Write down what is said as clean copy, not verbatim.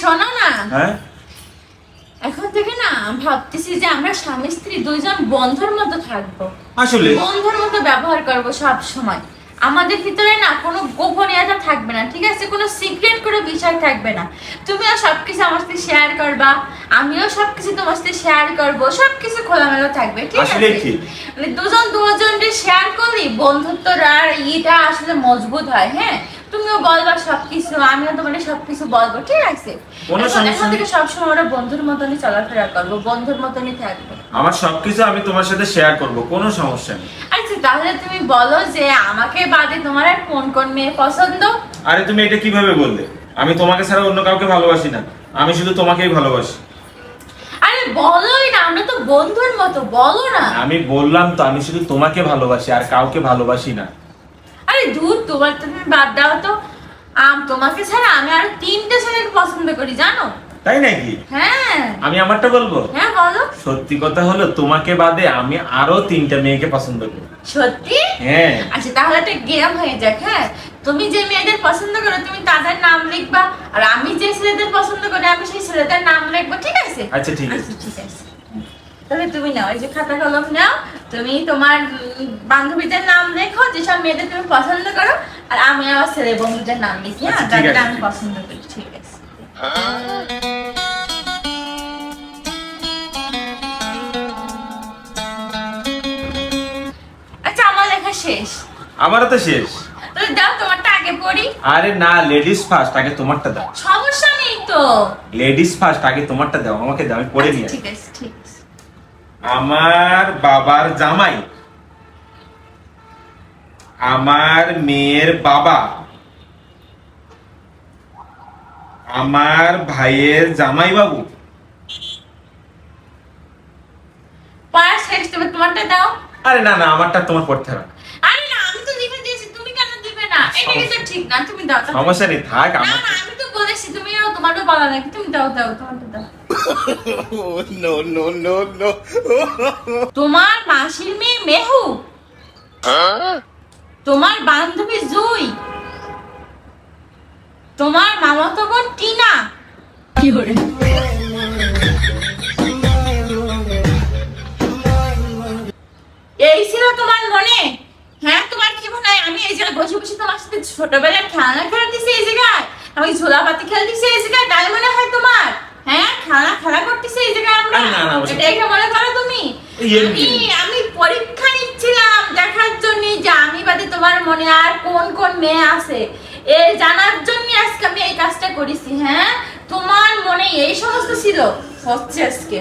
শোনো না, হ্যাঁ এখন থেকে না ভাবতেছি যে আমরা স্বামী স্ত্রী দুইজন বন্ধুর মতো থাকবো, আসলে বন্ধুর মতো ব্যবহার করবো সব সময়। আমাদের ভিতরে না কোনো গোপনীয়তা থাকবে না, ঠিক আছে? কোনো সিক্রেট করে বিষয় থাকবে না। তুমিও সবকিছু আমার সাথে শেয়ার করবা, আমিও সবকিছু তোমার সাথে শেয়ার করবো, সবকিছু খোলামেলা থাকবে, ঠিক আছে? আসলে ঠিক। মানে দুজন দুজনকে শেয়ার করলি বন্ধুত্বর আর ইটা আসলে মজবুত হয়। হ্যাঁ, তুমিও বলবা সবকিছু, আমিও তোমার সবকিছু বলবো, ঠিক আছে? কোনো এখন সমস্যা থেকে সবসময় আমরা বন্ধুর মতনই চলাফেরা করবো, বন্ধুর মতনই থাকবো। আমার সবকিছু আমি তোমার সাথে শেয়ার করব, কোনো সমস্যা নেই। আচ্ছা, তাহলে তুমি বলো যে আমাকে বাদে তোমার আর কোন কোন মেয়ে পছন্দ? আরে তুমি এটা কিভাবে বললে? আমি তোমাকে ছাড়া অন্য কাউকে ভালোবাসি না, আমি শুধু তোমাকেই ভালোবাসি। আরে বলোই না, আমরা তো বন্ধুর মতো, বলো না। আমি বললাম তো, আমি শুধু তোমাকে ভালোবাসি, আর কাউকে ভালোবাসি না। আরে দূর, তোমার তুমি বাদ দাও তো। তোমাকে ছাড়া আমি আর 3টে ছেলেকে পছন্দ করি, জানো? তাই নাকি? হ্যাঁ। আমি আমারটা বলবো? হ্যাঁ বলো। সত্যি কথা হলো, তোমাকে বাদে আমি আরো 3টা মেয়েকে পছন্দ করি। সত্যি? হ্যাঁ। আচ্ছা, তাহলে একটা গেম হয়ে যাক। হ্যাঁ, তুমি যে মেয়েদের পছন্দ করো তুমি তাদের নাম লিখবা, আর আমি যে ছেলেদের পছন্দ করি আমি সেই ছেলেদের নাম লিখবো, ঠিক আছে? আচ্ছা ঠিক আছে। ঠিক আছে। তাহলে তুমি নাও, এই যে খাতা কলম নাও, তুমি তোমার বান্ধবীদের নাম লেখো যেসব মেয়েদের তুমি পছন্দ করো, আর আমি আমার ছেলে বন্ধুদের নাম লিখি। হ্যাঁ, আচ্ছা, ঠিক যাদের আছে। আমি পছন্দ করি, ঠিক আছে? আচ্ছা, আমার লেখা শেষ। আমারও তো শেষ। তাহলে দাও, তোমারটা আগে পড়ি। আরে না, লেডিস ফার্স্ট, আগে তোমারটা দাও। সমস্যা নেই তো। লেডিস ফার্স্ট, আগে তোমারটা দাও, আমাকে দাও, আমি পড়ে নিয়ে আসি। ঠিক আছে, ঠিক আছে। আমার বাবার জামাই, আমার মেয়ের বাবা, আমার ভাইয়ের জামাই বাবু। পড়া শেষ, তুমি তোমারটা দাও। আরে না না, আমারটা তোমার পড়তে হবে। আরে না, আমি তো লিখে দিয়েছি, তুমি কেন দিবে না? এটা কিন্তু ঠিক না, তুমি দাও। সমস্যা নেই, থাক। না আমার না, আমি তো বলেছি, তুমিও তোমারও বলা নাকি, তুমি দাও দাও, তোমারটা দাও। No no no no. তোমার মাসির মেয়ে মেহু, তোমার বান্ধবী জুই, তোমার মামাতো বোন টিনা। কি করে? এই ছিল তোমার মনে? হ্যাঁ, তোমার কি মনে হয় আমি এই জায়গায় বসে বসে তোমার সাথে ছোটবেলায় খেলনা খেলতেছি এই জায়গায়, আমি ঝোলাপাতি খেলতেছি এই জায়গায়, তাই মনে হয় তোমার? হ্যাঁ, খেলা করতেছি এই জায়গায় আমরা, এটা এটা মনে করো তুমি? আমি পরীক্ষা নিচ্ছিলাম দেখার জন্য যে আমি বাদে তোমার মনে আর কোন কোন মেয়ে আছে, এই জানার জন্য আজকে আমি এই কাজটা করেছি। হ্যাঁ, তোমার মনে এই সমস্ত ছিল, হচ্ছে আজকে।